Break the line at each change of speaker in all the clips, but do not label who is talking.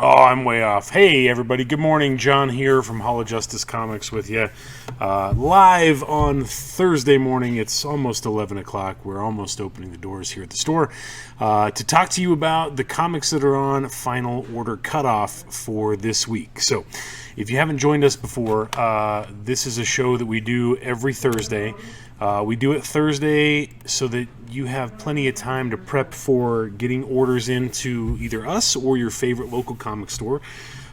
Oh, I'm way off. Hey, everybody. Good morning. John here from Hall of Justice Comics with you. Live on Thursday morning. It's almost 11 o'clock. We're almost opening the doors here at the store to talk to you about the comics that are on Final Order Cutoff for this week. So, if you haven't joined us before, this is a show that we do every Thursday. We do it Thursday so that you have plenty of time to prep for getting orders into either us or your favorite local comic store.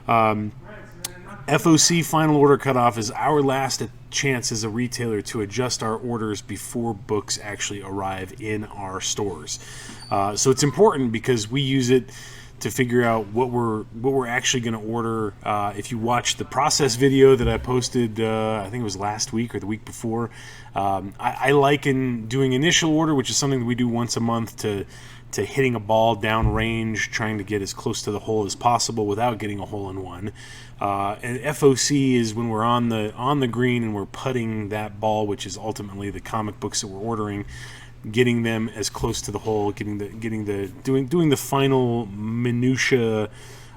FOC Final Order Cutoff is our last chance as a retailer to adjust our orders before books actually arrive in our stores. So it's important because we use it to figure out what we're actually going to order. If you watch the process video that I posted, I think it was last week or the week before, I liken doing initial order, which is something that we do once a month, to hitting a ball down range, trying to get as close to the hole as possible without getting a hole in one. And FOC is when we're on the green and we're putting that ball, which is ultimately the comic books that we're ordering, getting them as close to the hole, doing the final minutia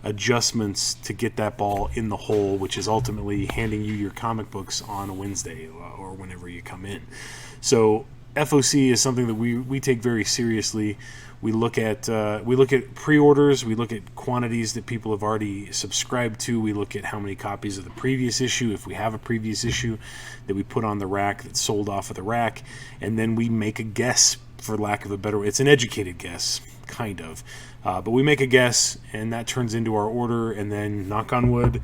adjustments to get that ball in the hole, which is ultimately handing you your comic books on a Wednesday or whenever you come in. So FOC is something that we take very seriously. We look at pre-orders. We look at quantities that people have already subscribed to. We look at how many copies of the previous issue, if we have a previous issue, that we put on the rack that's sold off of the rack, and then we make a guess, for lack of a better way. It's an educated guess, kind of, but we make a guess, and that turns into our order, and then, knock on wood,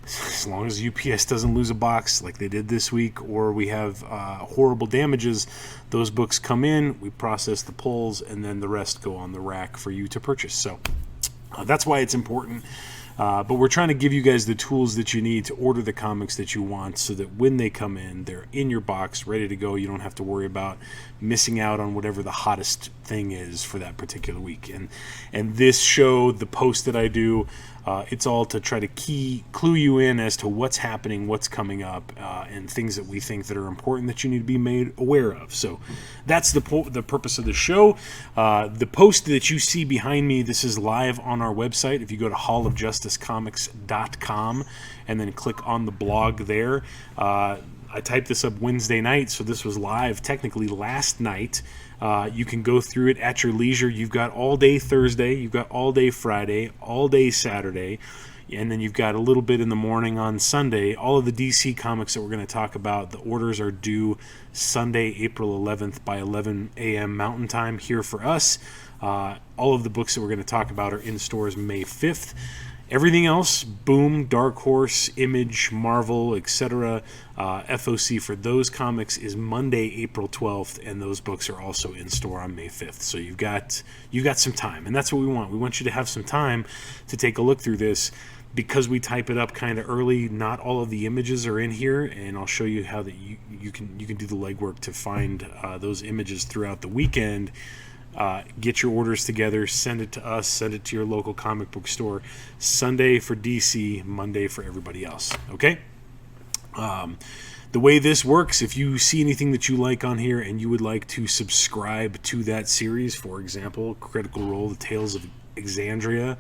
as long as UPS doesn't lose a box like they did this week, or we have horrible damages, those books come in, we process the pulls, and then the rest go on the rack for you to purchase. So that's why it's important. But we're trying to give you guys the tools that you need to order the comics that you want so that when they come in, they're in your box, ready to go. You don't have to worry about missing out on whatever the hottest thing is for that particular week. And this show, the post that I do, it's all to try to clue you in as to what's happening, what's coming up, and things that we think that are important that you need to be made aware of. So that's the purpose of the show. The post that you see behind me, this is live on our website. If you go to hallofjusticecomics.com and then click on the blog there, I typed this up Wednesday night, so this was live technically last night. You can go through it at your leisure. You've got all day Thursday, you've got all day Friday, all day Saturday, and then you've got a little bit in the morning on Sunday. All of the DC comics that we're going to talk about, the orders are due Sunday, April 11th by 11 a.m. Mountain Time here for us. All of the books that we're going to talk about are in stores May 5th. Everything else, Boom, Dark Horse, Image, Marvel, etc., FOC for those comics is Monday, April 12th, and those books are also in store on May 5th. So you've got some time, and that's what we want. We want you to have some time to take a look through this. Because we type it up kind of early, not all of the images are in here, and I'll show you how that you can do the legwork to find those images throughout the weekend. Get your orders together, send it to us, send it to your local comic book store. Sunday for DC, Monday for everybody else. Okay? The way this works, if you see anything that you like on here and you would like to subscribe to that series, for example, Critical Role, The Tales of Exandria,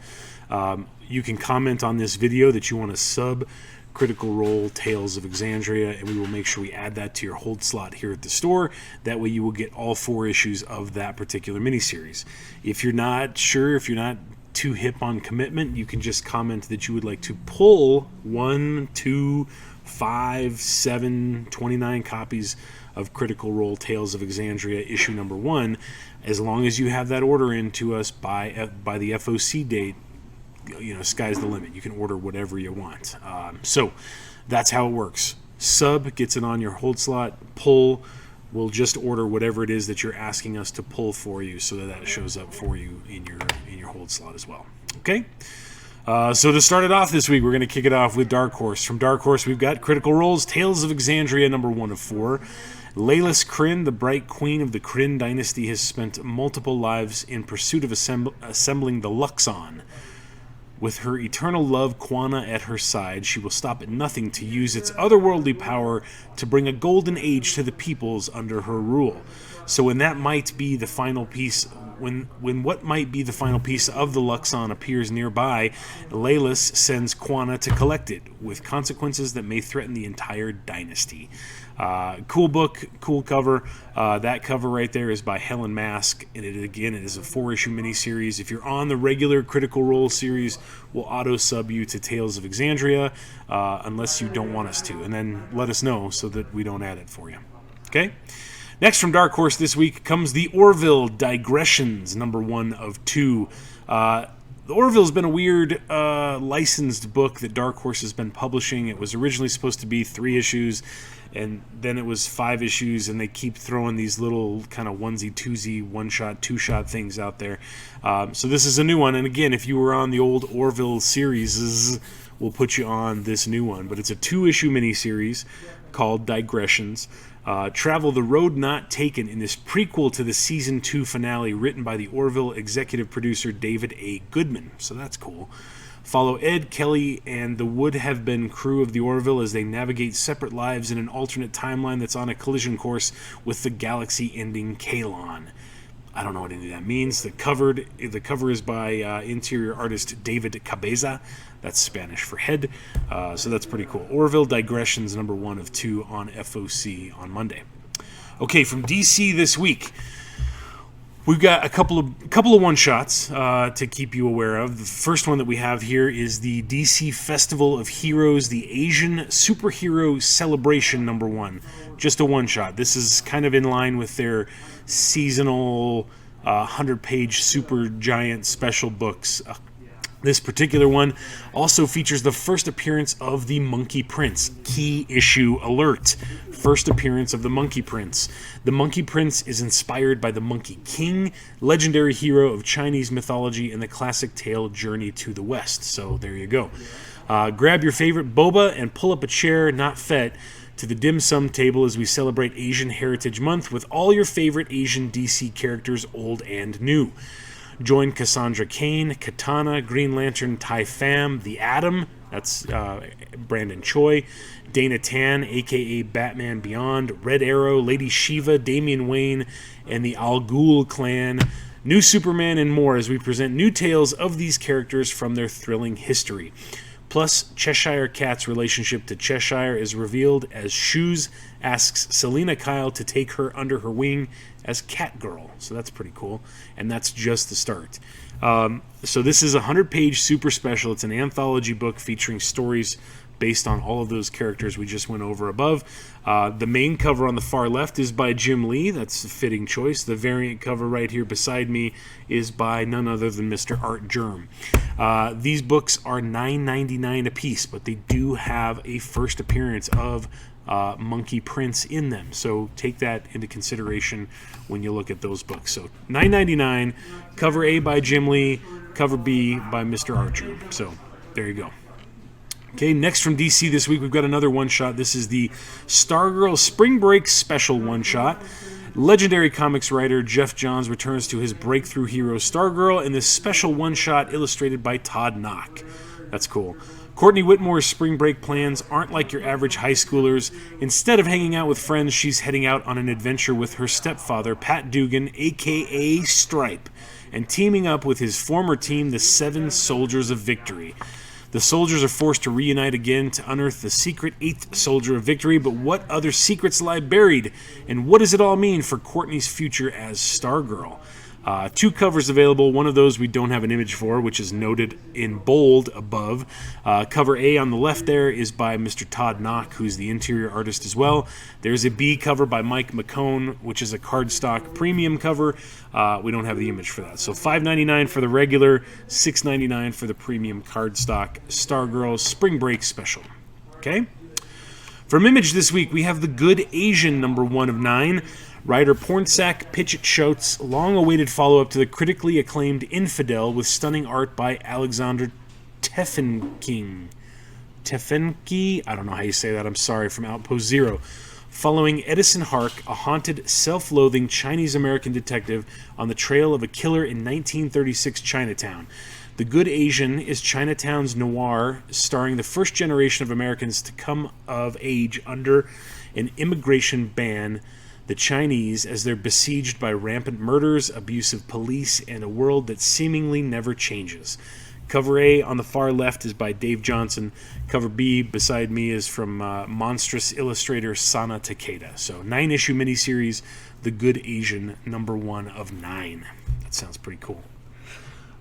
you can comment on this video that you want to sub Critical Role Tales of Exandria, and we will make sure we add that to your hold slot here at the store. That way you will get all 4 issues of that particular miniseries. If you're not sure, if you're not too hip on commitment, you can just comment that you would like to pull 1, 2, 5, 7, 29 copies of Critical Role Tales of Exandria issue number 1, as long as you have that order in to us by the FOC date. You know, sky's the limit. You can order whatever you want. So that's how it works. Sub gets it on your hold slot. Pull, we'll just order whatever it is that you're asking us to pull for you, so that shows up for you in your hold slot as well. Okay. So to start it off this week, we're going to kick it off with Dark Horse. From Dark Horse, we've got Critical Role's Tales of Exandria, number 1 of 4. Laylas Kryn, the bright queen of the Kryn dynasty, has spent multiple lives in pursuit of assembling the Luxon. With her eternal love, Quana, at her side, she will stop at nothing to use its otherworldly power to bring a golden age to the peoples under her rule. So when that might be the final piece when what might be the final piece of the Luxon appears nearby, Leylus sends Quana to collect it, with consequences that may threaten the entire dynasty. Cool book, cool cover. That cover right there is by Helen Mask, and it is a 4-issue miniseries. If you're on the regular Critical Role series, we'll auto-sub you to Tales of Exandria, unless you don't want us to, and then let us know so that we don't add it for you. Okay? Next from Dark Horse this week comes the Orville Digressions, #1 of 2. The Orville's been a weird licensed book that Dark Horse has been publishing. It was originally supposed to be 3 issues, and then it was 5 issues, and they keep throwing these little kind of onesie-twosie, one-shot, two-shot things out there. So this is a new one, and again, if you were on the old Orville series, we'll put you on this new one. But it's a 2-issue miniseries called Digressions. Travel the road not taken in this prequel to the Season 2 finale, written by the Orville executive producer David A. Goodman. So that's cool. Follow Ed, Kelly, and the would-have-been crew of the Orville as they navigate separate lives in an alternate timeline that's on a collision course with the galaxy-ending Kalon. I don't know what any of that means. The cover is by interior artist David Cabeza. That's Spanish for head. So that's pretty cool. Orville Digressions, #1 of 2 on FOC on Monday. Okay, from DC this week, we've got a couple of one-shots to keep you aware of. The first one that we have here is the DC Festival of Heroes, the Asian Superhero Celebration #1. Just a one-shot. This is kind of in line with their seasonal 100-page super giant special books. This particular one also features the first appearance of the Monkey Prince. Key issue alert. First appearance of the Monkey Prince. The Monkey Prince is inspired by the Monkey King, legendary hero of Chinese mythology and the classic tale Journey to the West. So there you go. Grab your favorite boba and pull up a chair, not fet, to the dim sum table as we celebrate Asian Heritage Month with all your favorite Asian DC characters, old and new. Join Cassandra Cain, Katana, Green Lantern, Tai Pham, The Atom, that's Brandon Choi, Dana Tan, a.k.a. Batman Beyond, Red Arrow, Lady Shiva, Damian Wayne, and the Al Ghul clan, New Superman, and more as we present new tales of these characters from their thrilling history. Plus, Cheshire Cat's relationship to Cheshire is revealed as Shoes asks Selena Kyle to take her under her wing as Catgirl. So that's pretty cool. And that's just the start. So this is a 100-page super special. It's an anthology book featuring stories based on all of those characters we just went over above. The main cover on the far left is by Jim Lee. That's a fitting choice. The variant cover right here beside me is by none other than Mr. Art Germ. These books are $9.99 a piece, but they do have a first appearance of Monkey Prince in them. So take that into consideration when you look at those books. So $9.99, cover A by Jim Lee, cover B by Mr. Art Germ. So there you go. Okay, next from DC this week, we've got another one-shot. This is the Stargirl Spring Break Special one-shot. Legendary comics writer Jeff Johns returns to his breakthrough hero Stargirl in this special one-shot illustrated by Todd Knock. That's cool. Courtney Whitmore's spring break plans aren't like your average high schoolers. Instead of hanging out with friends, she's heading out on an adventure with her stepfather, Pat Dugan, a.k.a. Stripe, and teaming up with his former team, the Seven Soldiers of Victory. The soldiers are forced to reunite again to unearth the secret 8th Soldier of Victory, but what other secrets lie buried? And what does it all mean for Courtney's future as Stargirl? 2 covers available. One of those we don't have an image for, which is noted in bold above. Cover A on the left there is by Mr. Todd Knock, who's the interior artist as well. There's a B cover by Mike McCone, which is a cardstock premium cover. We don't have the image for that. So $5.99 for the regular, $6.99 for the premium cardstock Stargirl Spring Break Special. Okay? From Image this week, we have The Good Asian, #1 of 9. Writer Pornsak Pitchett Schultz, long-awaited follow-up to the critically acclaimed Infidel with stunning art by Alexander Tefenki. I don't know how you say that, I'm sorry, from Outpost Zero. Following Edison Hark, a haunted, self-loathing Chinese-American detective on the trail of a killer in 1936 Chinatown. The Good Asian is Chinatown's noir, starring the first generation of Americans to come of age under an immigration ban. the Chinese as they're besieged by rampant murders, abusive police, and a world that seemingly never changes. Cover A on the far left is by Dave Johnson. Cover B beside me is from monstrous illustrator Sana Takeda. So 9-issue miniseries, The Good Asian, #1 of 9. That sounds pretty cool.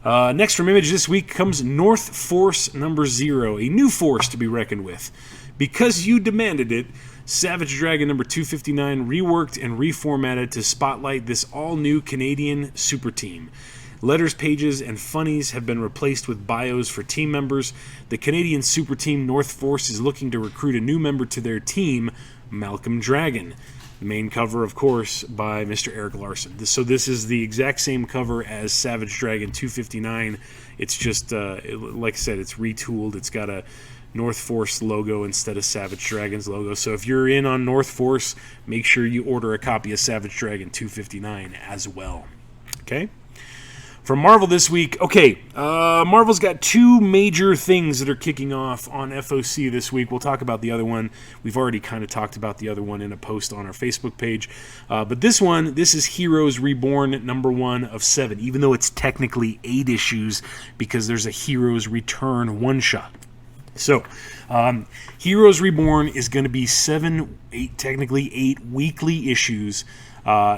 Next from Image this week comes North Force #0, a new force to be reckoned with. Because you demanded it, Savage Dragon #259 reworked and reformatted to spotlight this all-new Canadian super team. Letters, pages, and funnies have been replaced with bios for team members. The Canadian super team North Force is looking to recruit a new member to their team, Malcolm Dragon. The main cover, of course, by Mr. Eric Larson. So this is the exact same cover as Savage Dragon 259. It's just, like I said, it's retooled. It's got a North Force logo instead of Savage Dragon's logo. So if you're in on North Force, make sure you order a copy of Savage Dragon 259 as well. Okay? From Marvel this week, Marvel's got 2 major things that are kicking off on FOC this week. We'll talk about the other one. We've already kind of talked about the other one in a post on our Facebook page. But this is Heroes Reborn #1 of 7, even though it's technically 8 issues because there's a Heroes Return one-shot. So, Heroes Reborn is going to be technically 8 weekly issues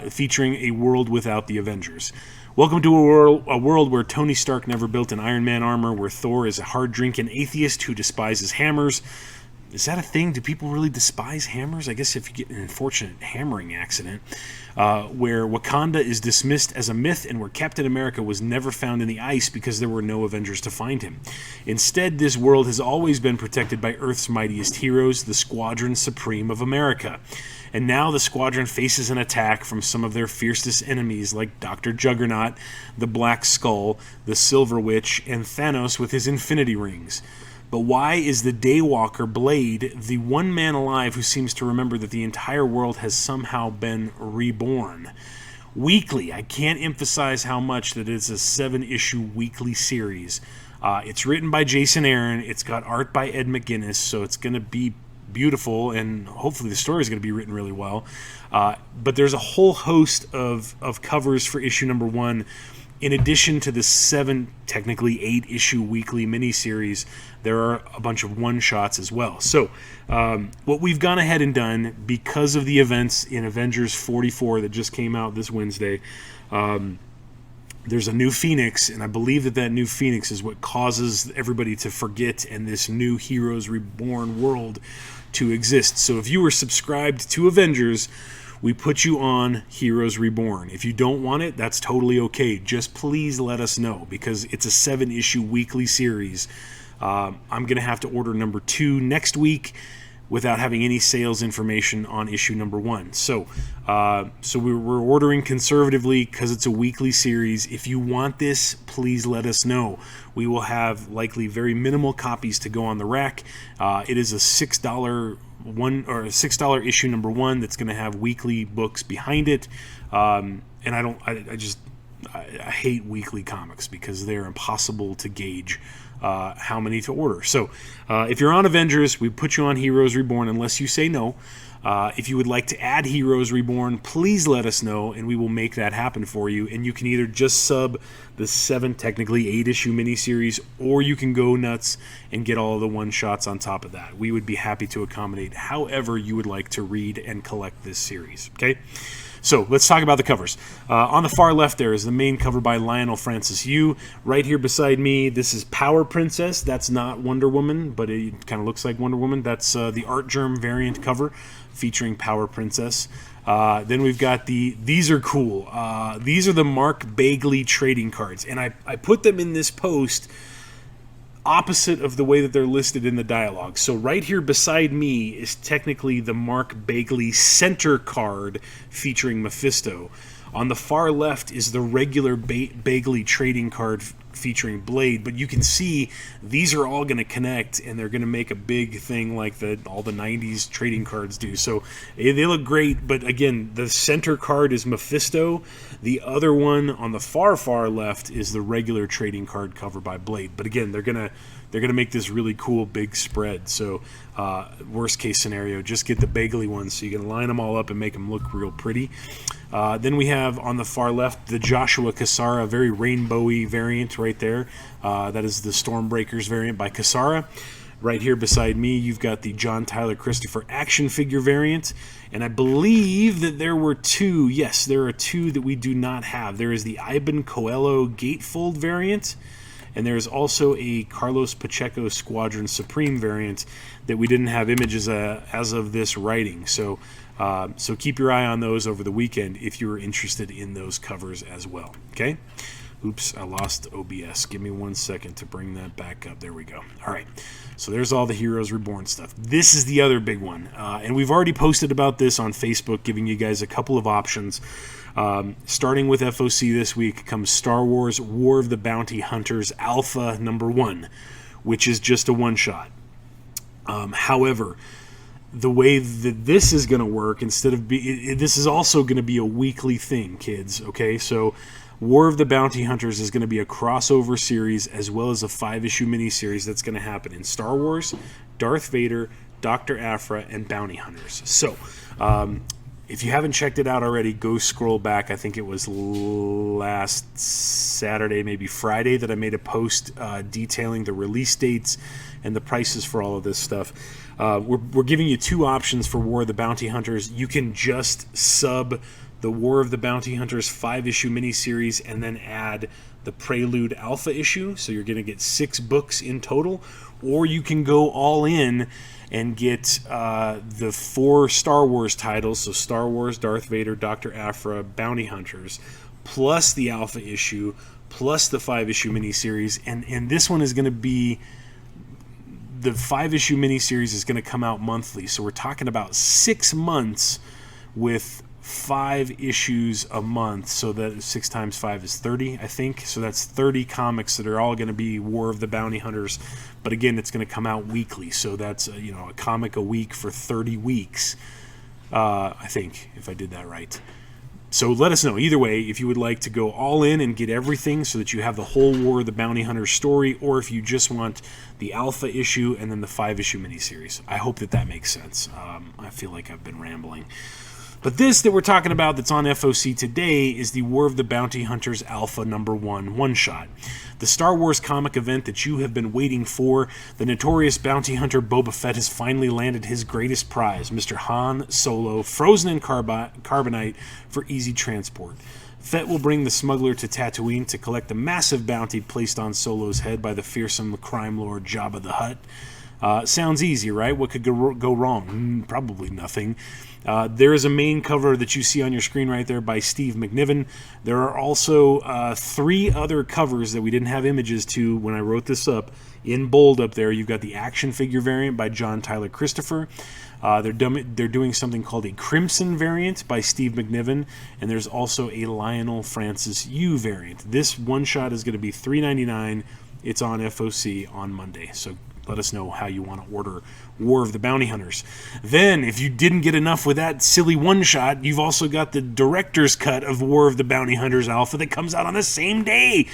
featuring a world without the Avengers. Welcome to a world where Tony Stark never built an Iron Man armor, where Thor is a hard-drinking atheist who despises hammers. Is that a thing? Do people really despise hammers? I guess if you get an unfortunate hammering accident. Where Wakanda is dismissed as a myth, and where Captain America was never found in the ice because there were no Avengers to find him. Instead, this world has always been protected by Earth's mightiest heroes, the Squadron Supreme of America. And now the Squadron faces an attack from some of their fiercest enemies like Dr. Juggernaut, the Black Skull, the Silver Witch, and Thanos with his Infinity Rings. But why is the Daywalker Blade the one man alive who seems to remember that the entire world has somehow been reborn? Weekly. I can't emphasize how much that it's a 7-issue weekly series. It's written by Jason Aaron. It's got art by Ed McGuinness, so it's going to be beautiful, and hopefully the story is going to be written really well. But there's a whole host of covers for issue #1. In addition to the 7, technically 8-issue weekly miniseries, there are a bunch of one-shots as well. So, what we've gone ahead and done, because of the events in Avengers 44 that just came out this Wednesday, there's a new Phoenix, and I believe that new Phoenix is what causes everybody to forget and this new Heroes Reborn world to exist. So if you were subscribed to Avengers, we put you on Heroes Reborn. If you don't want it, that's totally okay. Just please let us know, because it's a 7-issue weekly series. I'm going to have to order #2 next week without having any sales information on issue #1. So we're ordering conservatively because it's a weekly series. If you want this, please let us know. We will have likely very minimal copies to go on the rack. It is a $6 $6 issue #1 that's going to have weekly books behind it. And I hate weekly comics because they're impossible to gauge how many to order. So if you're on Avengers, we put you on Heroes Reborn unless you say no. If you would like to add Heroes Reborn, please let us know, and we will make that happen for you. And you can either just sub the 7, technically 8-issue miniseries, or you can go nuts and get all of the one-shots on top of that. We would be happy to accommodate however you would like to read and collect this series. Okay? So let's talk about the covers. On the far left there is the main cover by Lionel Francis Yu. Right here beside me, this is Power Princess. That's not Wonder Woman, but it kind of looks like Wonder Woman. That's the Art Germ variant cover featuring Power Princess. Then we've got these are cool. These are the Mark Bagley trading cards. And I put them in this post opposite of the way that they're listed in the dialogue. So right here beside me is technically the Mark Bagley center card featuring Mephisto. On the far left is the regular Bagley trading card featuring Blade, but you can see these are all going to connect, and they're going to make a big thing like all the 90s trading cards do. So they look great, but again, the center card is Mephisto. The other one on the far left is the regular trading card cover by Blade. But again, they're gonna make this really cool big spread. So worst case scenario, just get the bagely ones so you can line them all up and make them look real pretty. Then we have on the far left the Joshua Cassara, very rainbowy variant right there. That is the Stormbreakers variant by Cassara. Right here beside me, you've got the John Tyler Christopher action figure variant. And I believe that there were two. Yes, there are two that we do not have. There is the Iban Coelho Gatefold variant, and there is also a Carlos Pacheco Squadron Supreme variant that we didn't have images as of this writing. So keep your eye on those over the weekend if you're interested in those covers as well. Okay? Oops, I lost OBS. Give me 1 second to bring that back up. There we go. All right. So there's all the Heroes Reborn stuff. This is the other big one. And we've already posted about this on Facebook, giving you guys a couple of options. Starting with FOC this week comes Star Wars War of the Bounty Hunters Alpha #1, which is just a one-shot. However, the way that this is going to work, this is also going to be a weekly thing, kids. Okay, so War of the Bounty Hunters is going to be a crossover series as well as a 5-issue miniseries that's going to happen in Star Wars, Darth Vader, Dr. Aphra, and Bounty Hunters. So, if you haven't checked it out already, go scroll back. I think it was last Saturday, maybe Friday, that I made a post detailing the release dates and the prices for all of this stuff. We're giving you two options for War of the Bounty Hunters. You can just sub the War of the Bounty Hunters 5-issue miniseries and then add the Prelude Alpha issue, so you're going to get 6 books in total. Or you can go all in and get the 4 Star Wars titles, so Star Wars, Darth Vader, Dr. Aphra, Bounty Hunters, plus the Alpha issue, plus the 5-issue miniseries. And this one is going to be, the 5-issue miniseries is going to come out monthly. So we're talking about 6 months with 5 issues a month, so that 6 times 5 is 30, I think. So that's 30 comics that are all going to be War of the Bounty Hunters. But again, it's going to come out weekly, so that's a comic a week for 30 weeks. I think, if I did that right. So let us know, either way, if you would like to go all in and get everything so that you have the whole War of the Bounty Hunters story, or if you just want the Alpha issue and then the 5-issue miniseries. I hope that makes sense. I feel like I've been rambling. But this that we're talking about that's on FOC today is the War of the Bounty Hunters Alpha #1 one-shot. The Star Wars comic event that you have been waiting for. The notorious bounty hunter Boba Fett has finally landed his greatest prize, Mr. Han Solo, frozen in carbonite for easy transport. Fett will bring the smuggler to Tatooine to collect the massive bounty placed on Solo's head by the fearsome crime lord Jabba the Hutt. Sounds easy, right? What could go wrong? Probably nothing. There is a main cover that you see on your screen right there by Steve McNiven. There are also 3 other covers that we didn't have images to when I wrote this up. In bold up there, you've got the action figure variant by John Tyler Christopher. They're doing something called a Crimson variant by Steve McNiven, and there's also a Lionel Francis Yu variant. This one-shot is going to be $3.99. It's on FOC on Monday, so let us know how you want to order War of the Bounty Hunters. Then, if you didn't get enough with that silly one-shot, you've also got the director's cut of War of the Bounty Hunters Alpha that comes out on the same day.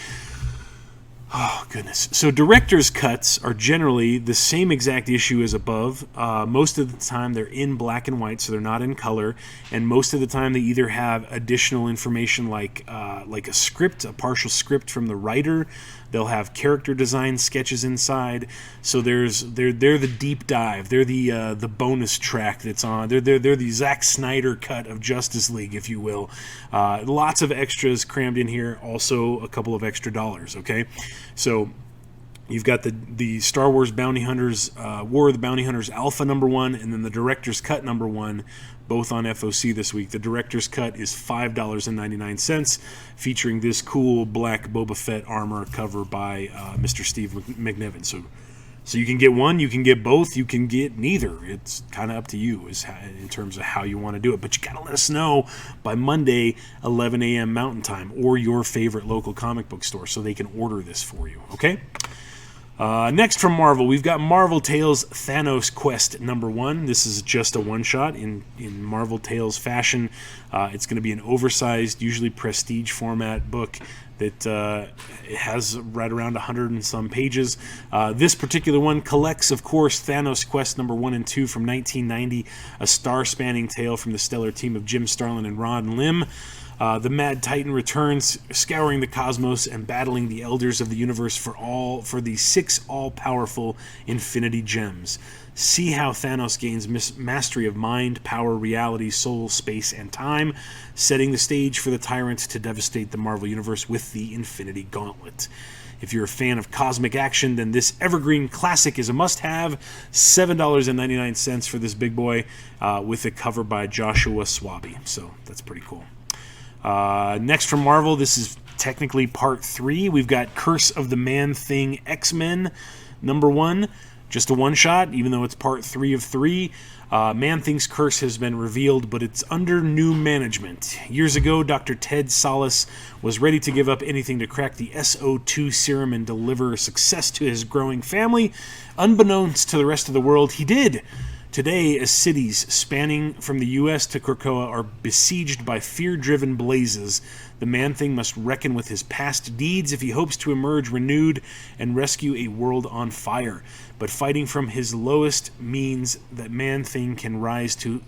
Oh, goodness. So director's cuts are generally the same exact issue as above. Most of the time they're in black and white, so they're not in color. And most of the time they either have additional information like a script, a partial script from the writer. They'll have character design sketches inside. So they're the deep dive. They're the bonus track that's on. They're the Zack Snyder cut of Justice League, if you will. Lots of extras crammed in here. Also a couple of extra dollars. Okay, so you've got the Star Wars Bounty Hunters, War of the Bounty Hunters Alpha #1, and then the Director's Cut #1, both on FOC this week. The Director's Cut is $5.99, featuring this cool black Boba Fett armor cover by Mr. Steve McNiven. So So you can get one, you can get both, you can get neither. It's kind of up to you in terms of how you want to do it. But you got to let us know by Monday, 11 a.m. Mountain Time, or your favorite local comic book store so they can order this for you, okay? Next from Marvel, we've got Marvel Tales Thanos Quest #1. This is just a one-shot in Marvel Tales fashion. It's going to be an oversized, usually prestige format book that it has right around 100 and some pages. This particular one collects, of course, Thanos Quest #1 and 2 from 1990, a star-spanning tale from the stellar team of Jim Starlin and Ron Lim. The Mad Titan returns, scouring the cosmos and battling the elders of the universe for the 6 all-powerful Infinity Gems. See how Thanos gains mastery of mind, power, reality, soul, space, and time, setting the stage for the tyrant to devastate the Marvel Universe with the Infinity Gauntlet. If you're a fan of cosmic action, then this evergreen classic is a must-have. $7.99 for this big boy, with a cover by Joshua Swaby. So that's pretty cool. Next from Marvel, this is technically part 3. We've got Curse of the Man-Thing X-Men #1. Just a one-shot, even though it's part 3 of 3. Man-Thing's curse has been revealed, but it's under new management. Years ago, Dr. Ted Sallis was ready to give up anything to crack the SO2 serum and deliver success to his growing family. Unbeknownst to the rest of the world, he did. Today, as cities spanning from the U.S. to Krakoa are besieged by fear-driven blazes, the Man-Thing must reckon with his past deeds if he hopes to emerge renewed and rescue a world on fire. But fighting from his lowest means that Man-Thing can rise to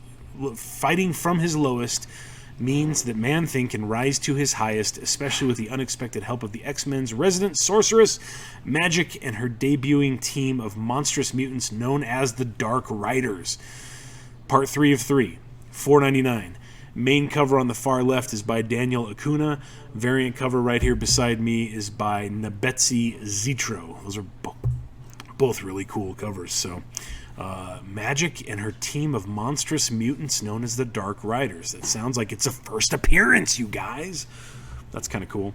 his highest, especially with the unexpected help of the X-Men's resident sorceress, Magic, and her debuting team of monstrous mutants known as the Dark Riders. Part 3 of 3, $4.99. Main cover on the far left is by Daniel Acuna. Variant cover right here beside me is by Nabetsi Zitro. Those are both really cool covers. So, Magic and her team of monstrous mutants known as the Dark Riders. That sounds like it's a first appearance, you guys. That's kind of cool.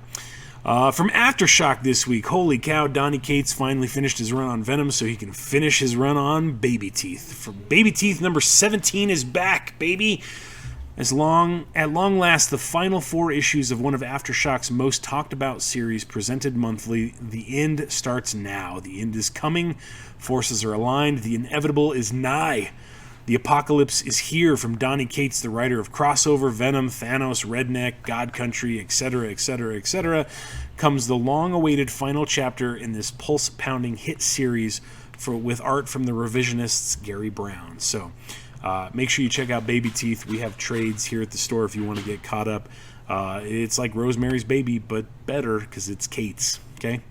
From Aftershock this week, holy cow, Donny Cates finally finished his run on Venom so he can finish his run on Baby Teeth. For Baby Teeth #17 is back, baby. At long last, the final 4 issues of one of Aftershock's most talked about series presented monthly. The end starts now. The end is coming. Forces are aligned. The inevitable is nigh. The apocalypse is here. From Donny Cates, the writer of Crossover, Venom, Thanos, Redneck, God Country, etc., etc., etc., comes the long-awaited final chapter in this pulse-pounding hit series with art from the revisionists Gary Brown. So, make sure you check out Baby Teeth. We have trades here at the store if you want to get caught up. It's like Rosemary's Baby, but better because it's Cates. Okay.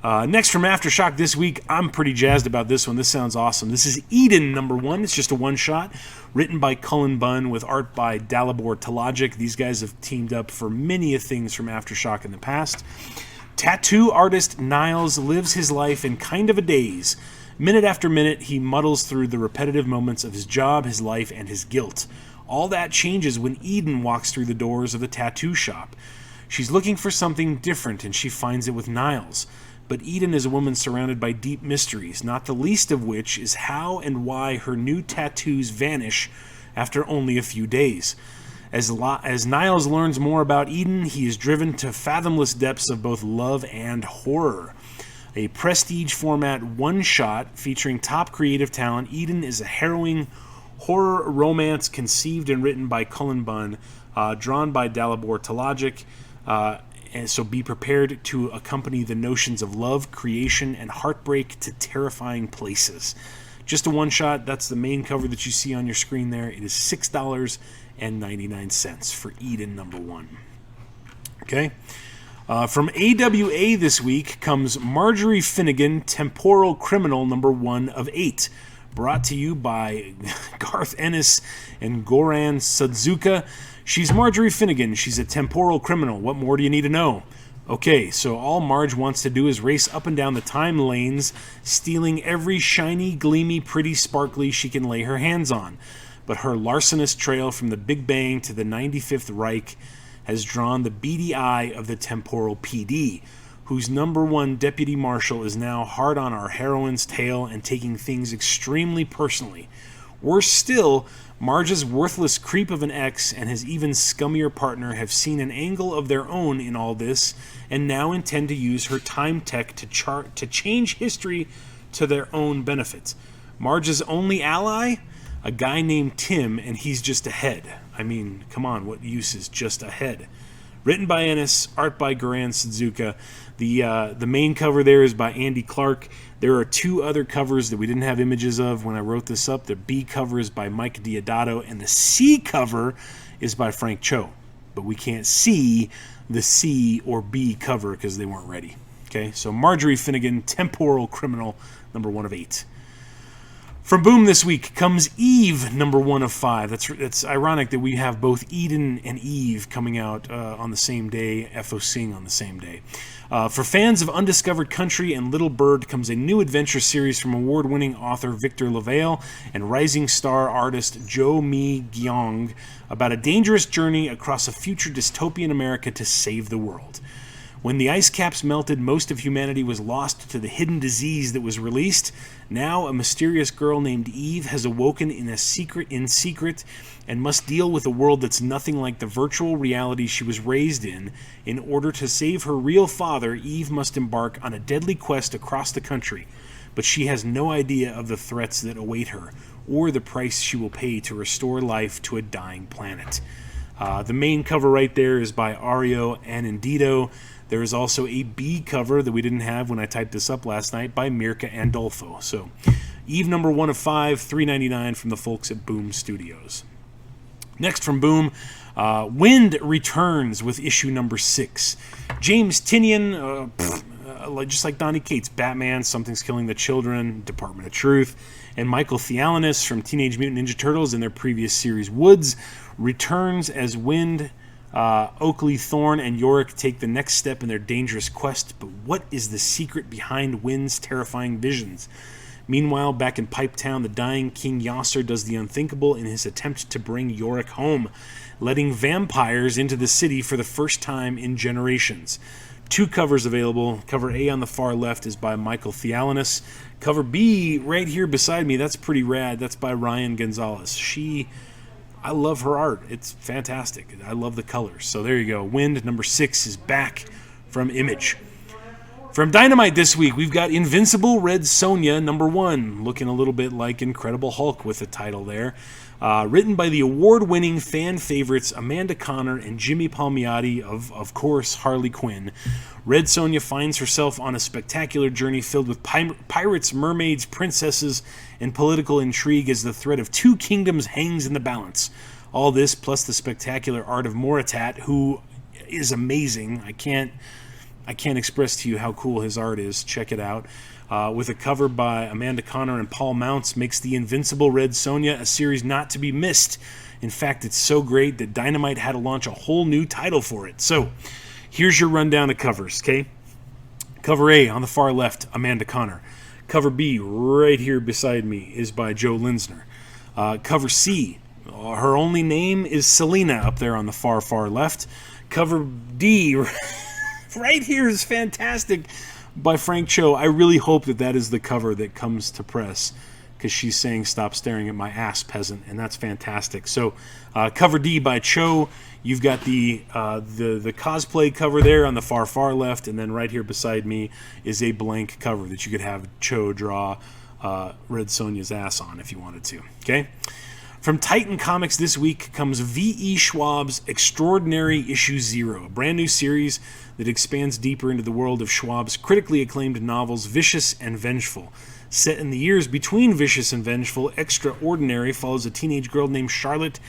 Next from Aftershock this week, I'm pretty jazzed about this one. This sounds awesome. This is Eden #1. It's just a one-shot, written by Cullen Bunn with art by Dalibor Talajic. These guys have teamed up for many of things from Aftershock in the past. Tattoo artist Niles lives his life in kind of a daze. Minute after minute, he muddles through the repetitive moments of his job, his life, and his guilt. All that changes when Eden walks through the doors of the tattoo shop. She's looking for something different, and she finds it with Niles. But Eden is a woman surrounded by deep mysteries, not the least of which is how and why her new tattoos vanish after only a few days. As Niles learns more about Eden, he is driven to fathomless depths of both love and horror. A prestige format one-shot featuring top creative talent, Eden is a harrowing horror romance conceived and written by Cullen Bunn, drawn by Dalibor Talajic, and so be prepared to accompany the notions of love, creation, and heartbreak to terrifying places. Just a one-shot. That's the main cover that you see on your screen there. It is $6.99 for Eden #1. Okay. From AWA this week comes Marjorie Finnegan, Temporal Criminal #1 of 8. Brought to you by Garth Ennis and Goran Sudzuka. She's Marjorie Finnegan. She's a temporal criminal. What more do you need to know? Okay, so all Marge wants to do is race up and down the time lanes, stealing every shiny, gleamy, pretty, sparkly she can lay her hands on. But her larcenous trail from the Big Bang to the 95th Reich has drawn the beady eye of the temporal PD, whose #1 deputy marshal is now hard on our heroine's tail and taking things extremely personally. Worse still, Marge's worthless creep of an ex and his even scummier partner have seen an angle of their own in all this and now intend to use her time tech to change history to their own benefit. Marge's only ally? A guy named Tim, and he's just a head. I mean, come on, what use is just a head? Written by Ennis, art by Goran Sudzuka. The main cover there is by Andy Clark. There are 2 other covers that we didn't have images of when I wrote this up. The B cover is by Mike Diodato, and the C cover is by Frank Cho. But we can't see the C or B cover because they weren't ready. Okay, so Marjorie Finnegan, Temporal Criminal, #1 of 8. From Boom this week comes Eve, #1 of 5. That's ironic that we have both Eden and Eve coming out on the same day, FOCing on the same day. For fans of Undiscovered Country and Little Bird comes a new adventure series from award-winning author Victor LaValle and rising star artist Jo Mi Gyeong about a dangerous journey across a future dystopian America to save the world. When the ice caps melted, most of humanity was lost to the hidden disease that was released. Now, a mysterious girl named Eve has awoken in secret and must deal with a world that's nothing like the virtual reality she was raised in. In order to save her real father, Eve must embark on a deadly quest across the country. But she has no idea of the threats that await her, or the price she will pay to restore life to a dying planet. The main cover right there is by Ario Anindito. There is also a B cover that we didn't have when I typed this up last night by Mirka Andolfo. So, Eve #1 of 5, $3.99 from the folks at Boom Studios. Next from Boom, Wind returns with issue #6. James Tynion, just like Donny Cates, Batman, Something's Killing the Children, Department of Truth, and Michael Thealanis from Teenage Mutant Ninja Turtles in their previous series Woods returns as Wind, Oakley, Thorne, and Yorick take the next step in their dangerous quest. But what is the secret behind Wind's terrifying visions? Meanwhile, back in Pipetown, the dying King Yasser does the unthinkable in his attempt to bring Yorick home, letting vampires into the city for the first time in generations. 2 covers available. Cover A on the far left is by Michael Thealanis. Cover B, right here beside me, that's pretty rad. That's by Ryan Gonzalez. I love her art. It's fantastic. I love the colors. So there you go. Wind #6 is back from Image. From Dynamite this week, we've got Invincible Red Sonja #1, looking a little bit like Incredible Hulk with the title there. Written by the award-winning fan favorites Amanda Conner and Jimmy Palmiotti of course, Harley Quinn. Red Sonja finds herself on a spectacular journey filled with pirates, mermaids, princesses, and political intrigue as the threat of 2 kingdoms hangs in the balance. All this, plus the spectacular art of Moritat, who is amazing. I can't express to you how cool his art is. Check it out. With a cover by Amanda Conner and Paul Mounts, makes the Invincible Red Sonja a series not to be missed. In fact, it's so great that Dynamite had to launch a whole new title for it. So, here's your rundown of covers, okay? Cover A on the far left, Amanda Conner. Cover B, right here beside me, is by Joe Linsner. Cover C, her only name is Selena up there on the far left. Cover D, right here is fantastic, by Frank Cho. I really hope that is the cover that comes to press, because she's saying "Stop staring at my ass, peasant," and that's fantastic. So, cover D by Cho. You've got the cosplay cover there on the far left, and then right here beside me is a blank cover that you could have Cho draw Red Sonja's ass on if you wanted to. Okay. From Titan Comics this week comes V.E. Schwab's Extraordinary Issue 0, a brand new series that expands deeper into the world of Schwab's critically acclaimed novels Vicious and Vengeful. Set in the years between Vicious and Vengeful, Extraordinary follows a teenage girl named Charlotte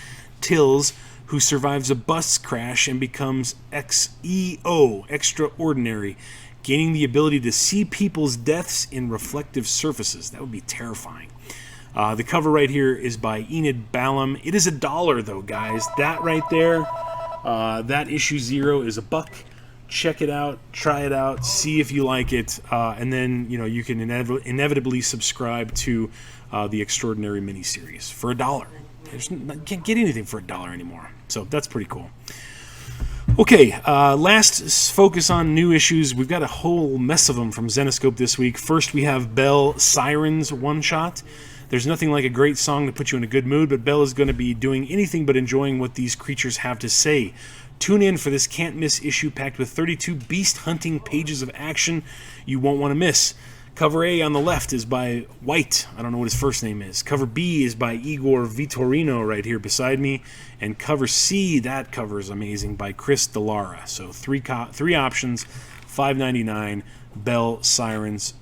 Tills who survives a bus crash and becomes XEO, Extraordinary, gaining the ability to see people's deaths in reflective surfaces. That would be terrifying. The cover right here is by Enid Ballum. It is $1 though, guys. That right there, that issue 0 is $1. Check it out, try it out, see if you like it, and then you can inevitably subscribe to the Extraordinary miniseries for $1. You can't get anything for $1 anymore, so that's pretty cool. Okay, last focus on new issues. We've got a whole mess of them from Zenescope this week. First, we have Belle Sirens one-shot. There's nothing like a great song to put you in a good mood, but Belle is going to be doing anything but enjoying what these creatures have to say. Tune in for this can't-miss issue packed with 32 beast-hunting pages of action you won't want to miss. Cover A on the left is by White. I don't know what his first name is. Cover B is by Igor Vitorino right here beside me. And cover C, that cover is amazing, by Chris Delara. So three options, $5.99, Belle Sirens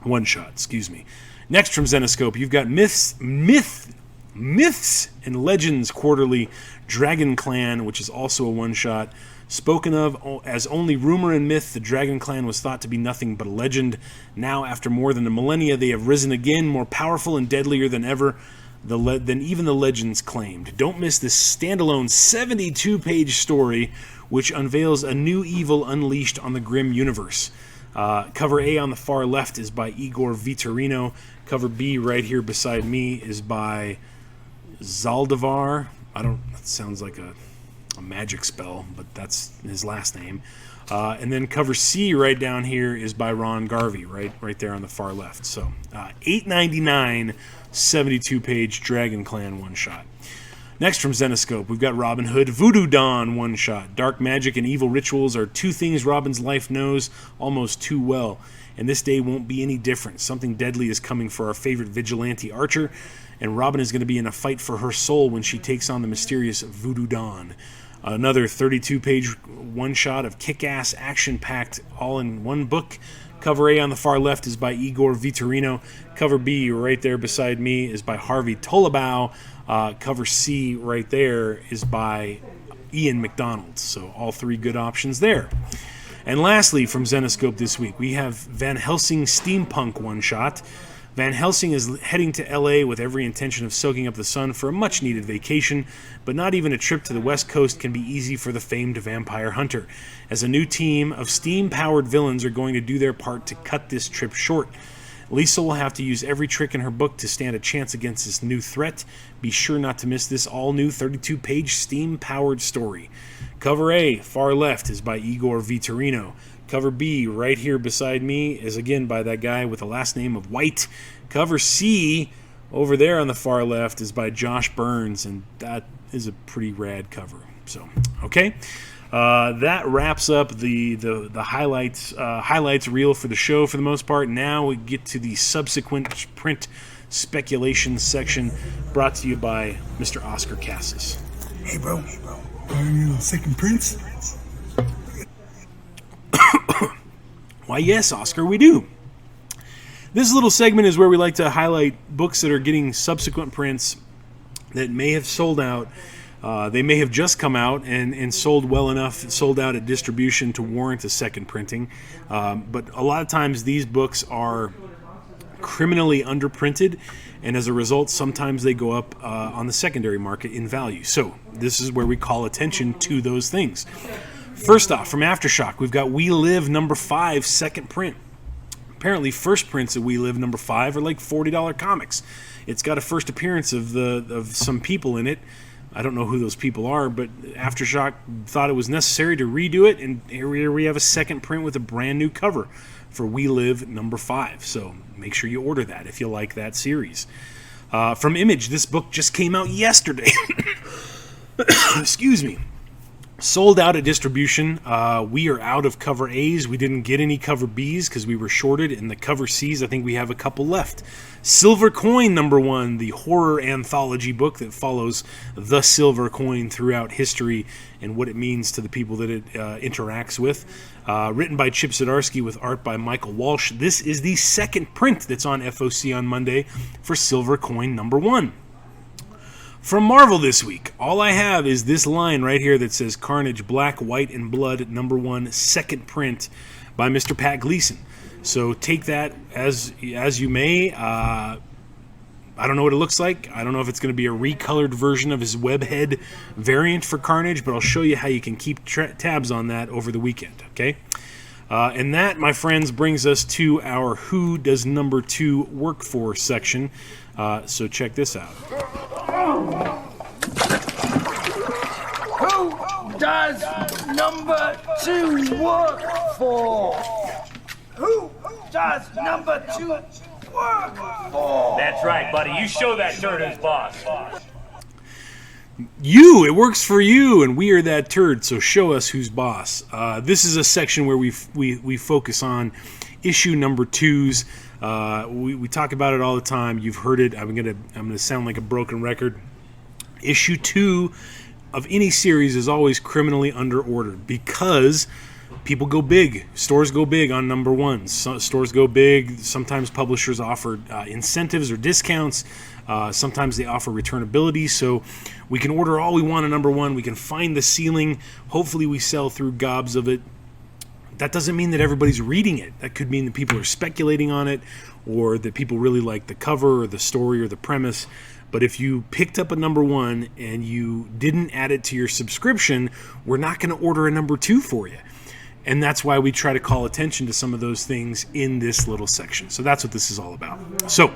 one-shot, excuse me. Next from Zenescope, you've got Myths and Legends Quarterly Dragon Clan, which is also a one-shot. Spoken of as only rumor and myth, the Dragon Clan was thought to be nothing but a legend. Now, after more than a millennia, they have risen again, more powerful and deadlier than ever, than even the legends claimed. Don't miss this standalone 72-page story, which unveils a new evil unleashed on the grim universe. Cover A on the far left is by Igor Vitorino. Cover B right here beside me is by Zaldivar. That sounds like a magic spell, but that's his last name. And then cover C right down here is by Ron Garvey, right there on the far left. So $8.99, 72-page Dragon Clan one-shot. Next from Zenescope, we've got Robin Hood Voodoo Dawn one-shot. Dark magic and evil rituals are two things Robin's life knows almost too well, and this day won't be any different. Something deadly is coming for our favorite vigilante Archer, and Robin is going to be in a fight for her soul when she takes on the mysterious Voodoo Dawn. Another 32-page one-shot of kick-ass, action-packed, all-in-one book. Cover A on the far left is by Igor Vitorino. Cover B right there beside me is by Harvey Tolabau. Cover C right there is by Ian McDonald. So all three good options there. And lastly, from Zenescope this week, we have Van Helsing Steampunk one-shot. Van Helsing is heading to LA with every intention of soaking up the sun for a much-needed vacation, but not even a trip to the West Coast can be easy for the famed vampire hunter, as a new team of steam-powered villains are going to do their part to cut this trip short. Lisa will have to use every trick in her book to stand a chance against this new threat. Be sure not to miss this all-new 32-page steam-powered story. Cover A, far left, is by Igor Vitorino. Cover B, right here beside me, is again by that guy with the last name of White. Cover C, over there on the far left, is by Josh Burns, and that is a pretty rad cover. So, okay. That wraps up the highlights reel for the show for the most part. Now we get to the subsequent print speculation section, brought to you by Mr. Oscar Cassis.
Hey, bro. Second prints?
Why, yes, Oscar, we do. This little segment is where we like to highlight books that are getting subsequent prints that may have sold out. They may have just come out and sold well enough, sold out at distribution to warrant a second printing. But a lot of times these books are criminally underprinted, and as a result, sometimes they go up on the secondary market in value. So this is where we call attention to those things. First off, from Aftershock, we've got We Live number 5, second print. Apparently, first prints of We Live number 5 are like $40 comics. It's got a first appearance of some people in it. I don't know who those people are, but Aftershock thought it was necessary to redo it, and here we have a second print with a brand new cover for We Live number 5. So make sure you order that if you like that series. From Image, this book just came out yesterday. Excuse me. Sold out at distribution. We are out of cover A's. We didn't get any cover B's because we were shorted. And the cover C's, I think we have a couple left. Silver Coin number 1, the horror anthology book that follows the silver coin throughout history and what it means to the people that it interacts with. Written by Chip Zdarsky with art by Michael Walsh. This is the second print that's on FOC on Monday for Silver Coin number 1. From Marvel this week, all I have is this line right here that says Carnage Black, White, and Blood number 1, second print by Mr. Pat Gleason. So take that as you may. I don't know what it looks like. I don't know if it's going to be a recolored version of his Webhead variant for Carnage, but I'll show you how you can keep tabs on that over the weekend, okay? And that, my friends, brings us to our Who Does Number 2 Work For section. So check this out.
Who does number 2 work for? Who does number 2 work for?
That's right, buddy. You show that turd who's boss.
You, it works for you, and we are that turd, so show us who's boss. This is a section where we focus on issue number 2s. We talk about it all the time. You've heard it. I'm gonna sound like a broken record. Issue 2 of any series is always criminally underordered because people go big. Stores go big on number 1s. Stores go big. Sometimes publishers offer incentives or discounts. Sometimes they offer returnability, so we can order all we want on number 1. We can find the ceiling. Hopefully we sell through gobs of it. That doesn't mean that everybody's reading it. That could mean that people are speculating on it, or that people really like the cover or the story or the premise. But if you picked up a number 1 and you didn't add it to your subscription, we're not going to order a number 2 for you. And that's why we try to call attention to some of those things in this little section. So that's what this is all about. So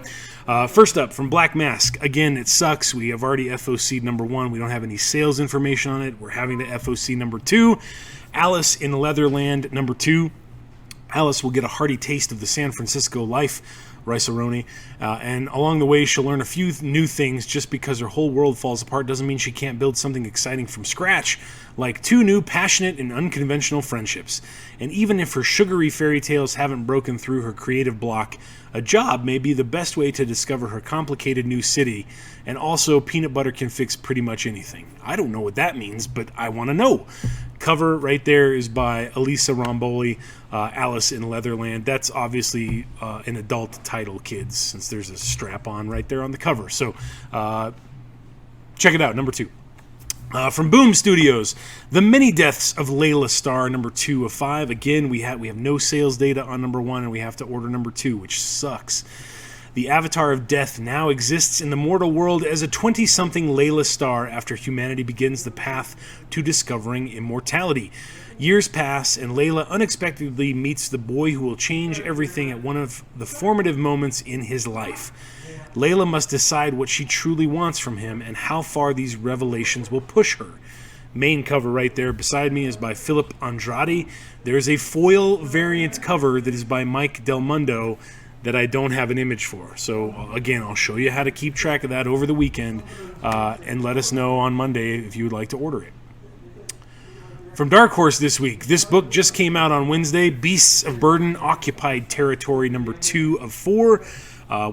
first up, from Black Mask. Again, it sucks. We have already FOC'd number 1. We don't have any sales information on it. We're having to FOC number 2. Alice in Leatherland number 2. Alice will get a hearty taste of the San Francisco life, Rice-A-Roni, and along the way she'll learn a few new things. Just because her whole world falls apart doesn't mean she can't build something exciting from scratch, like 2 new passionate and unconventional friendships. And even if her sugary fairy tales haven't broken through her creative block, a job may be the best way to discover her complicated new city. And also, peanut butter can fix pretty much anything. I don't know what that means, but I want to know. Cover right there is by Elisa Romboli, Alice in Leatherland. That's obviously an adult title, kids, since there's a strap-on right there on the cover. So check it out, number 2. From Boom Studios, The Many Deaths of Layla Starr, number 2 of 5. Again, we have no sales data on number 1, and we have to order number 2, which sucks. The Avatar of Death now exists in the mortal world as a 20-something Layla Starr after humanity begins the path to discovering immortality. Years pass, and Layla unexpectedly meets the boy who will change everything at one of the formative moments in his life. Layla must decide what she truly wants from him and how far these revelations will push her. Main cover right there beside me is by Philip Andrade. There's a foil variant cover that is by Mike Del Mundo that I don't have an image for. So again, I'll show you how to keep track of that over the weekend, and let us know on Monday if you would like to order it. From Dark Horse this week, this book just came out on Wednesday, Beasts of Burden, Occupied Territory, number 2 of 4.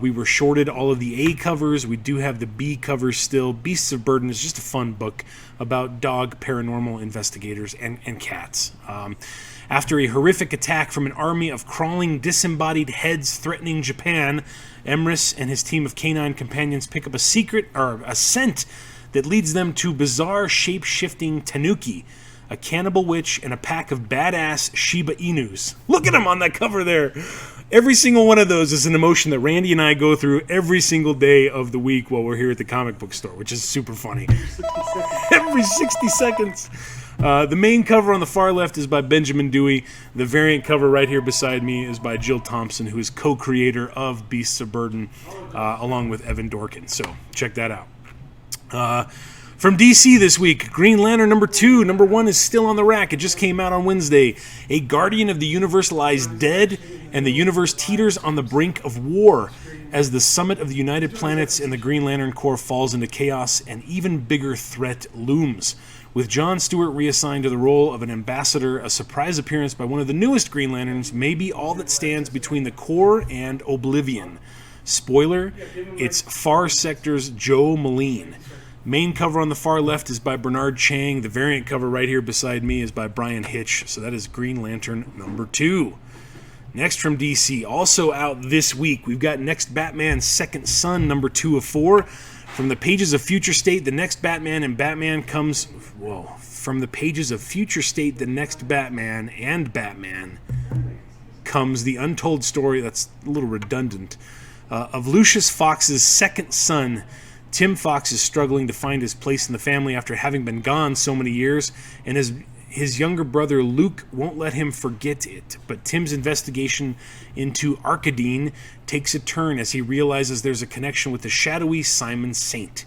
We were shorted all of the A covers. We do have the B covers still. Beasts of Burden is just a fun book about dog paranormal investigators and cats. After a horrific attack from an army of crawling, disembodied heads threatening Japan, Emrys and his team of canine companions pick up a scent that leads them to bizarre shape-shifting tanuki, a cannibal witch, and a pack of badass Shiba Inus. Look at them on that cover there. Every single one of those is an emotion that Randy and I go through every single day of the week while we're here at the comic book store, which is super funny. Every 60 seconds. The main cover on the far left is by Benjamin Dewey. The variant cover right here beside me is by Jill Thompson, who is co-creator of Beasts of Burden, along with Evan Dorkin. So check that out. From DC this week, Green Lantern number 2. Number 1 is still on the rack. It just came out on Wednesday. A guardian of the universe lies dead, and the universe teeters on the brink of war. As the summit of the United Planets and the Green Lantern Corps falls into chaos, an even bigger threat looms. With Jon Stewart reassigned to the role of an ambassador, a surprise appearance by one of the newest Green Lanterns may be all that stands between the Corps and oblivion. Spoiler, it's Far Sector's Joe Moline. Main cover on the far left is by Bernard Chang. The variant cover right here beside me is by Brian Hitch. So that is Green Lantern number 2. Next from DC, also out this week, we've got Next Batman Second Son number 2 of 4. From the pages of Future State, the next Batman and Batman comes... From the pages of Future State, the next Batman and Batman comes the untold story, that's a little redundant, of Lucius Fox's second son. Tim Fox is struggling to find his place in the family after having been gone so many years, and his younger brother Luke won't let him forget it. But Tim's investigation into Arkadine takes a turn as he realizes there's a connection with the shadowy Simon Saint.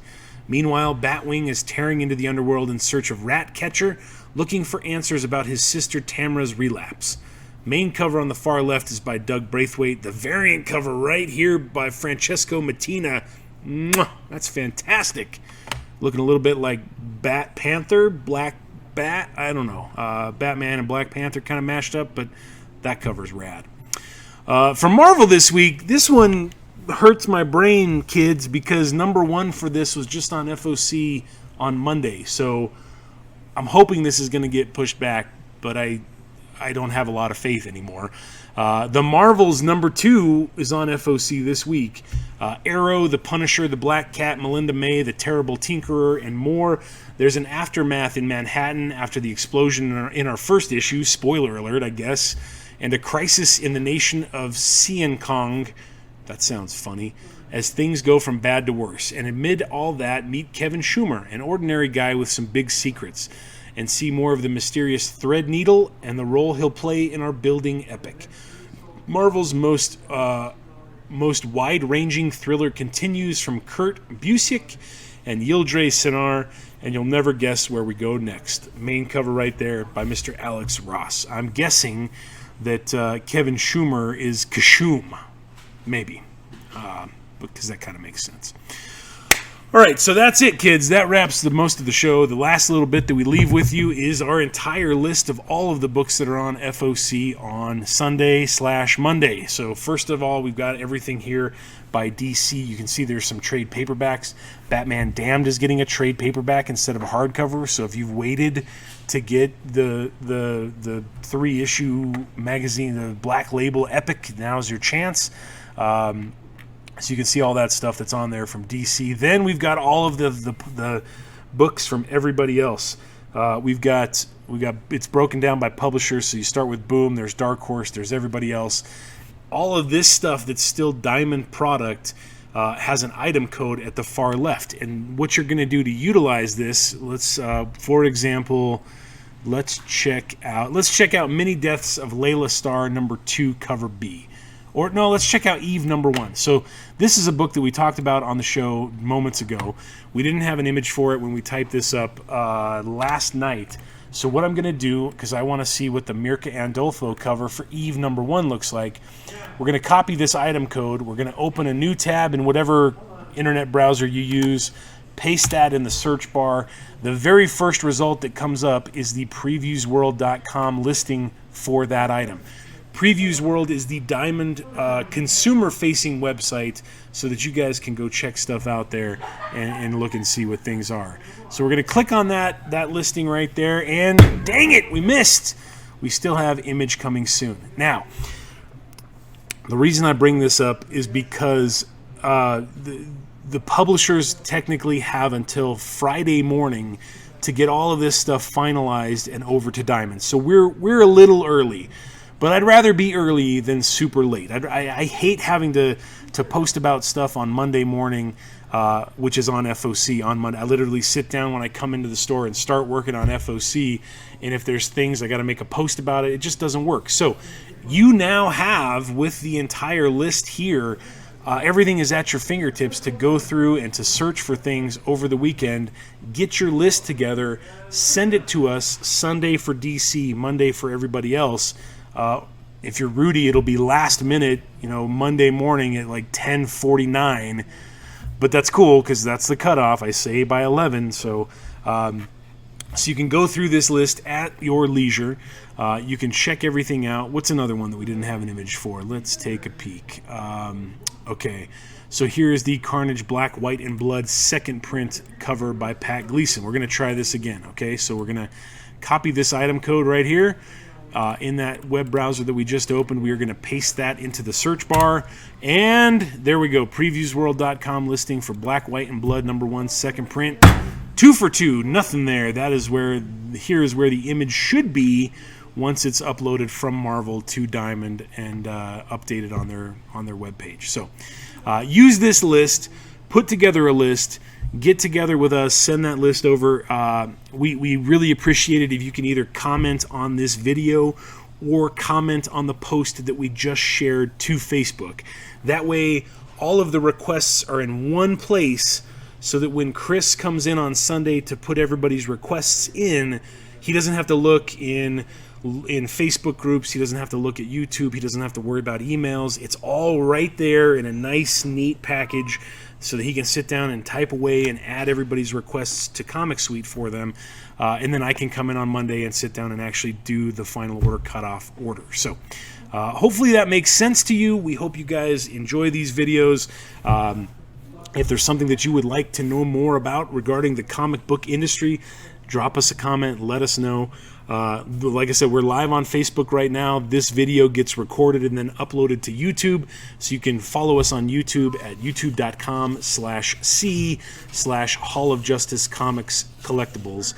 Meanwhile, Batwing is tearing into the underworld in search of Ratcatcher, looking for answers about his sister Tamra's relapse. Main cover on the far left is by Doug Braithwaite. The variant cover right here by Francesco Mattina. Mwah, that's fantastic. Looking a little bit like Bat Panther, Black Bat, I don't know. Batman and Black Panther kind of mashed up, but that cover's rad. For Marvel this week, this one hurts my brain, kids, because number one for this was just on FOC on Monday. So I'm hoping this is going to get pushed back, but I don't have a lot of faith anymore. The Marvels number 2 is on FOC this week. Arrow, The Punisher, The Black Cat, Melinda May, The Terrible Tinkerer, and more. There's an aftermath in Manhattan after the explosion in our first issue, spoiler alert, I guess, and a crisis in the nation of Sean Kong. That sounds funny. As things go from bad to worse. And amid all that, meet Kevin Schumer, an ordinary guy with some big secrets, and see more of the mysterious Threadneedle and the role he'll play in our building epic. Marvel's most wide-ranging thriller continues from Kurt Busiek and Yildiz Senar, and you'll never guess where we go next. Main cover right there by Mr. Alex Ross. I'm guessing that Kevin Schumer is Kashum, maybe, because that kind of makes sense. All right, so that's it, kids. That wraps most of the show. The last little bit that we leave with you is our entire list of all of the books that are on FOC on Sunday/Monday. So first of all, we've got everything here by DC. You can see there's some trade paperbacks. Batman Damned is getting a trade paperback instead of a hardcover. So if you've waited to get the 3-issue magazine, the Black Label Epic, now's your chance. So you can see all that stuff that's on there from DC. Then we've got all of the books from everybody else. We've got it's broken down by publishers. So you start with Boom, there's Dark Horse, there's everybody else. All of this stuff that's still Diamond product has an item code at the far left. And what you're going to do to utilize this, for example, let's check out Mini Deaths of Layla Starr number 2 cover B. Or no, let's check out Eve number 1. So this is a book that we talked about on the show moments ago. We didn't have an image for it when we typed this up last night. So what I'm going to do, because I want to see what the Mirka Andolfo cover for Eve number 1 looks like, we're going to copy this item code. We're going to open a new tab in whatever internet browser you use, paste that in the search bar. The very first result that comes up is the previewsworld.com listing for that item. Previews World is the Diamond consumer-facing website so that you guys can go check stuff out there and look and see what things are. So we're going to click on that listing right there, and dang it, we missed. We still have image coming soon. Now, the reason I bring this up is because the publishers technically have until Friday morning to get all of this stuff finalized and over to Diamond. So we're a little early. But I'd rather be early than super late. I hate having to post about stuff on Monday morning, which is on FOC on Monday. I literally sit down when I come into the store and start working on FOC, and if there's things I got to make a post about it, it just doesn't work. So you now have, with the entire list here, everything is at your fingertips to go through and to search for things over the weekend. Get your list together, send it to us Sunday for DC, Monday for everybody else. If you're Rudy, it'll be last minute, Monday morning at like 10:49. But that's cool because that's the cutoff. I say by 11. So you can go through this list at your leisure. You can check everything out. What's another one that we didn't have an image for? Let's take a peek. Okay. So here's the Carnage Black, White, and Blood second print cover by Pat Gleason. We're going to try this again. Okay. So we're going to copy this item code right here. In that web browser that we just opened, we are going to paste that into the search bar, and there we go. Previewsworld.com listing for Black, White, and Blood number 1 second print. 2 for 2, nothing there. Here is where the image should be once it's uploaded from Marvel to Diamond and updated on their webpage. So use this list, put together a list. Get together with us, send that list over. We really appreciate it if you can either comment on this video or comment on the post that we just shared to Facebook. That way, all of the requests are in one place so that when Chris comes in on Sunday to put everybody's requests in, he doesn't have to look in Facebook groups. He doesn't have to look at YouTube. He doesn't have to worry about emails. It's all right there in a nice, neat package so that he can sit down and type away and add everybody's requests to Comic Suite for them. And then I can come in on Monday and sit down and actually do the Final Order Cutoff order. So hopefully that makes sense to you. We hope you guys enjoy these videos. If there's something that you would like to know more about regarding the comic book industry, drop us a comment, let us know. Like I said, we're live on Facebook right now. This video gets recorded and then uploaded to YouTube, so you can follow us on YouTube at youtube.com/c/Hall of Justice Comics Collectibles.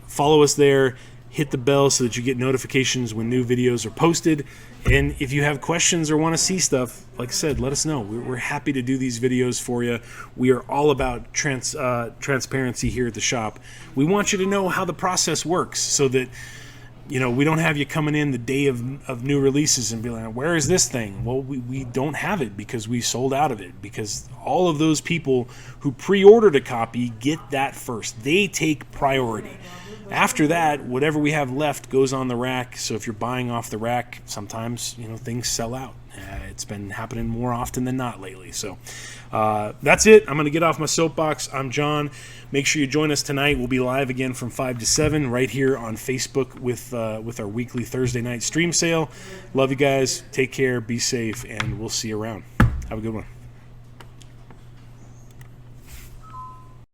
Follow us there, hit the bell so that you get notifications when new videos are posted. And if you have questions or want to see stuff, like I said, let us know. We're happy to do these videos for you. We are all about transparency here at the shop. We want you to know how the process works so that, you know, we don't have you coming in the day of new releases and be like, where is this thing? Well, we don't have it because we sold out of it, because all of those people who pre-ordered a copy get that first. They take priority. After that, whatever we have left goes on the rack. So if you're buying off the rack, sometimes, you know, things sell out. It's been happening more often than not lately. So that's it. I'm going to get off my soapbox. I'm John. Make sure you join us tonight. We'll be live again from 5 to 7 right here on Facebook with our weekly Thursday night stream sale. Love you guys. Take care. Be safe. And we'll see you around. Have a good one.